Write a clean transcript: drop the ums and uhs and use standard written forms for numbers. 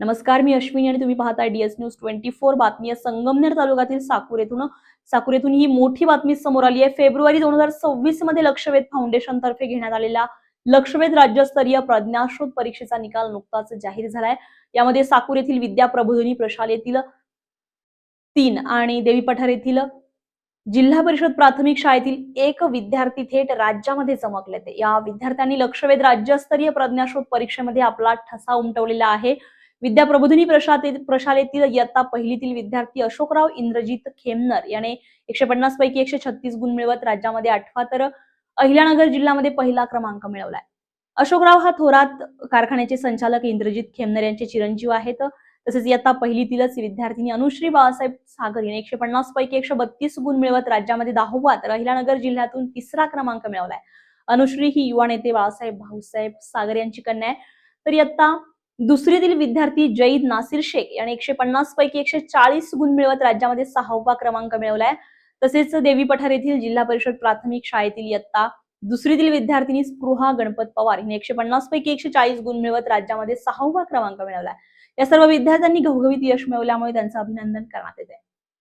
नमस्कार, मी अश्विनी आणि तुम्ही पाहताय डीएस न्यूज 24 बातमी आहे. संगमनेर तालुक्यातील साकूर येथून ही मोठी बातमी समोर आली आहे. फेब्रुवारी 2026 मध्ये लक्षवेध फाउंडेशन तर्फे घेण्यात आलेल्या लक्षवेध राज्यस्तरीय प्रज्ञाशोध परीक्षेचा निकाल नुकताच जाहीर झालाय. यामध्ये साकूर येथील विद्या प्रबोधिनी प्रशालेतील 3 आणि देवी पठार येथील जिल्हा परिषद प्राथमिक शाळेतील एक विद्यार्थी थेट राज्यामध्ये चमकले. या विद्यार्थ्यांनी लक्षवेध राज्यस्तरीय प्रज्ञाशोध परीक्षेमध्ये आपला ठसा उमटवलेला आहे. विद्या प्रबोधिनी प्रशालेतील इयत्ता पहिलीतील विद्यार्थी अशोकराव इंद्रजित खेमनर याने 150 पैकी 136 गुण मिळवत राज्यामध्ये 8वा तर अहिल्यानगर जिल्ह्यामध्ये पहिला क्रमांक मिळवलाय. अशोकराव हा थोरात कारखान्याचे संचालक इंद्रजित खेमनर यांचे चिरंजीव आहेत. तसेच इयत्ता पहिलीतीलच विद्यार्थिनी अनुश्री बाळासाहेब सागर याने 150 पैकी 132 गुण मिळवत राज्यामध्ये 10वा तर अहिल्यानगर जिल्ह्यातून 3रा क्रमांक मिळवलाय. अनुश्री ही युवा नेते बाळासाहेब भाऊसाहेब सागर यांची कन्या आहे. तर इयत्ता दुसरीतील विद्यार्थी जईद नासिर शेख याने 150 पैकी 140 गुण मिळवत राज्यामध्ये 6वा क्रमांक मिळवलाय. तसेच देवी पठार येथील जिल्हा परिषद प्राथमिक शाळेतील इयत्ता दुसरीतील विद्यार्थिनी स्पृहा गणपत पवार हिने 150 पैकी 140 गुण मिळवत राज्यामध्ये 6वा क्रमांक मिळवलाय. या सर्व विद्यार्थ्यांनी घवघवीत यश मिळवल्यामुळे त्यांचं अभिनंदन करण्यात येते.